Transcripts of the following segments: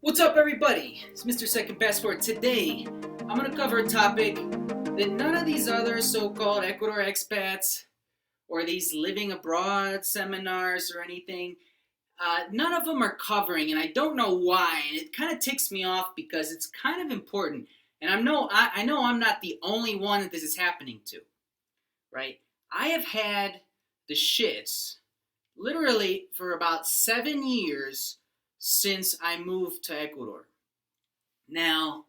What's up, everybody? It's Mr. Second Passport. Today, I'm going to cover a topic that none of these other so-called Ecuador expats or these living abroad seminars or anything, none of them are covering, and I don't know why. And it kind of ticks me off because it's kind of important. And I know I'm not the only one that this is happening to, right? I have had the shits literally for about 7 years since I moved to Ecuador. Now,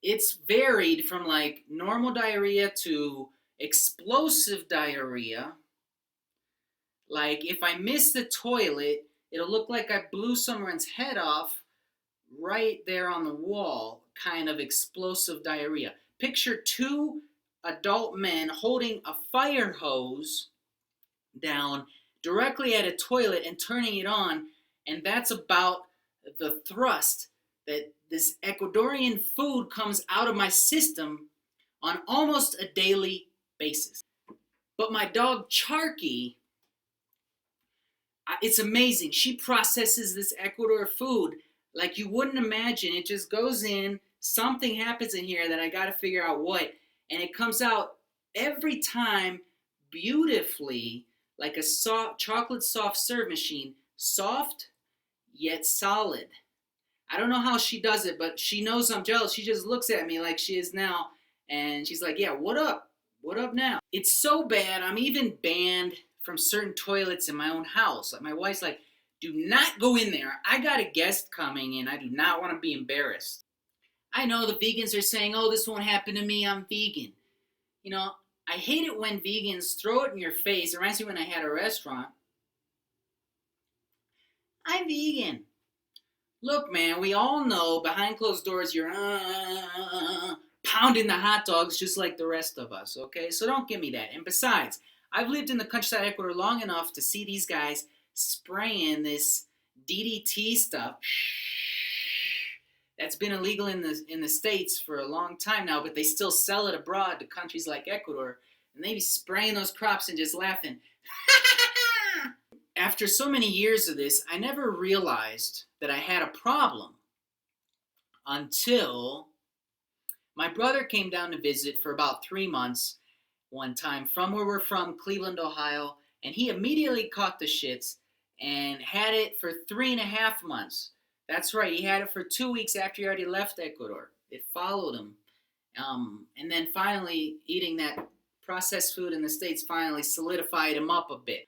it's varied from like normal diarrhea to explosive diarrhea. Like if I miss the toilet, it'll look like I blew someone's head off right there on the wall, kind of explosive diarrhea. Picture two adult men holding a fire hose down directly at a toilet and turning it on, and that's about the thrust that this Ecuadorian food comes out of my system on almost a daily basis. But my dog Charky, it's amazing. She processes this Ecuador food like you wouldn't imagine. It just goes in, something happens in here that I got to figure out what, and it comes out every time beautifully like a soft chocolate soft serve machine, soft yet solid. I don't know how she does it, but she knows I'm jealous. She just looks at me like she is now, and she's like, "Yeah, what up? What up now?" It's so bad, I'm even banned from certain toilets in my own house. Like my wife's like, "Do not go in there. I got a guest coming, and I do not want to be embarrassed." I know the vegans are saying, "Oh, this won't happen to me. I'm vegan." You know, I hate it when vegans throw it in your face. It reminds me when I had a restaurant. I'm vegan. Look, man, we all know behind closed doors you're pounding the hot dogs just like the rest of us, okay? So don't give me that. And besides, I've lived in the countryside of Ecuador long enough to see these guys spraying this DDT stuff. That's been illegal in the States for a long time now, but they still sell it abroad to countries like Ecuador. And they be spraying those crops and just laughing. After so many years of this, I never realized that I had a problem until my brother came down to visit for about 3 months one time from where we're from, Cleveland, Ohio, and he immediately caught the shits and had it for 3.5 months. That's right, he had it for 2 weeks after he already left Ecuador. It followed him. And then finally, eating that processed food in the States finally solidified him up a bit.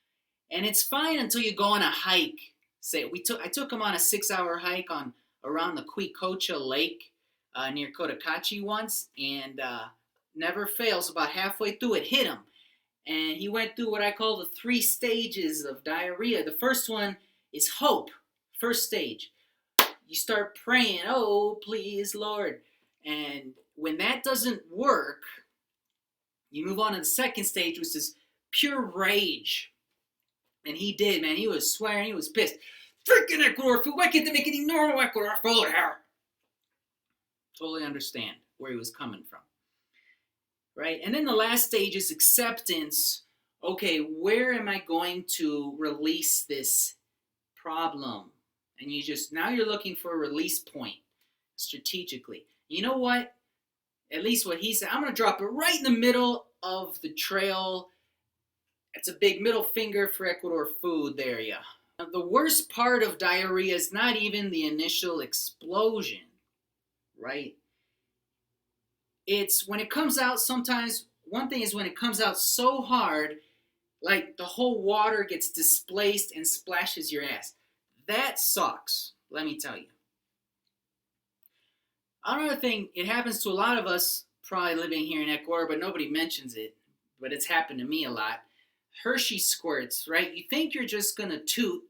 And it's fine until you go on a hike. I took him on a 6-hour hike around the Quicocha Lake near Cotacachi once, and never fails. About halfway through, it hit him, and he went through what I call the 3 stages of diarrhea. The first one is hope. First stage, you start praying, "Oh, please, Lord," and when that doesn't work, you move on to the second stage, which is pure rage. And he did, man. He was swearing. He was pissed. "Freaking Ecuador food. Why can't they make any normal Ecuador food here?" Totally understand where he was coming from. Right? And then the last stage is acceptance. Okay, where am I going to release this problem? And now you're looking for a release point strategically. You know what? At least what he said, I'm going to drop it right in the middle of the trail. It's a big middle finger for Ecuador food there, yeah. Now, the worst part of diarrhea is not even the initial explosion, right? It's when it comes out sometimes, one thing is when it comes out so hard, like the whole water gets displaced and splashes your ass. That sucks, let me tell you. Another thing, it happens to a lot of us probably living here in Ecuador, but nobody mentions it, but it's happened to me a lot. Hershey squirts, right? You think you're just gonna toot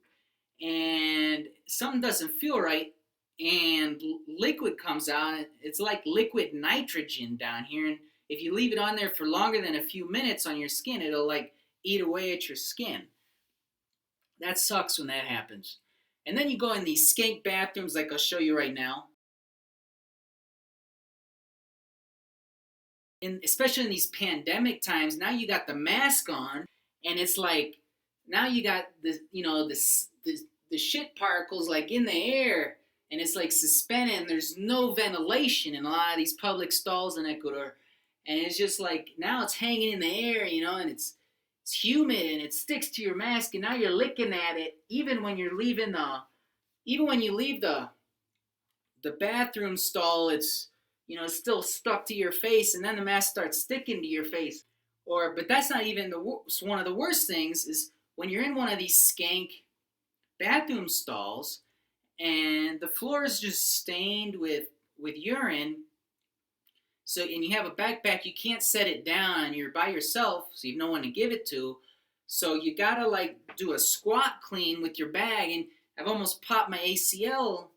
and something doesn't feel right and liquid comes out. It's like liquid nitrogen down here, and if you leave it on there for longer than a few minutes on your skin, it'll like eat away at your skin. That sucks when that happens. And then you go in these skank bathrooms like I'll show you right now. Especially in these pandemic times, now you got the mask on, and it's like now you got the shit particles like in the air, and it's like suspended, and there's no ventilation in a lot of these public stalls in Ecuador, and it's just like now it's hanging in the air, and it's humid and it sticks to your mask, and now you're licking at it even when you're leaving even when you leave the bathroom stall, it's still stuck to your face, and then the mask starts sticking to your face. But that's not even one of the worst things is when you're in one of these skank bathroom stalls and the floor is just stained with urine. So, and you have a backpack, you can't set it down, and you're by yourself, so you have no one to give it to. So you gotta like do a squat clean with your bag, and I've almost popped my ACL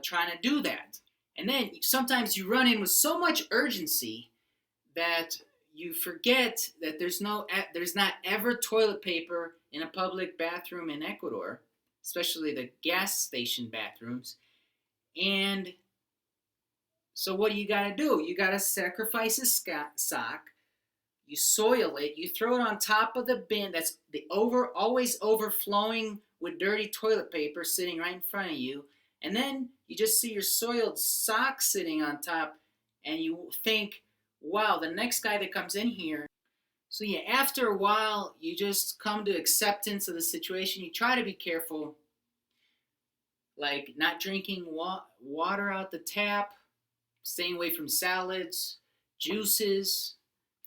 trying to do that. And then sometimes you run in with so much urgency that you forget that there's not ever toilet paper in a public bathroom in Ecuador, especially the gas station bathrooms. And so what do? You gotta sacrifice a sock. You soil it. You throw it on top of the bin that's always overflowing with dirty toilet paper sitting right in front of you, and then you just see your soiled sock sitting on top, and you think, "Wow, the next guy that comes in here." So yeah, after a while, you just come to acceptance of the situation. You try to be careful, like not drinking water out the tap, staying away from salads, juices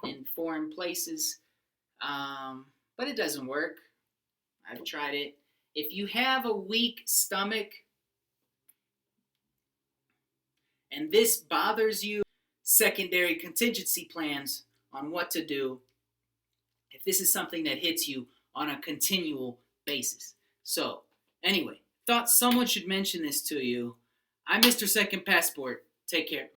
in foreign places. But it doesn't work. I've tried it. If you have a weak stomach and this bothers you, secondary contingency plans on what to do if this is something that hits you on a continual basis. So, anyway, thought someone should mention this to you. I'm Mr. Second Passport. Take care.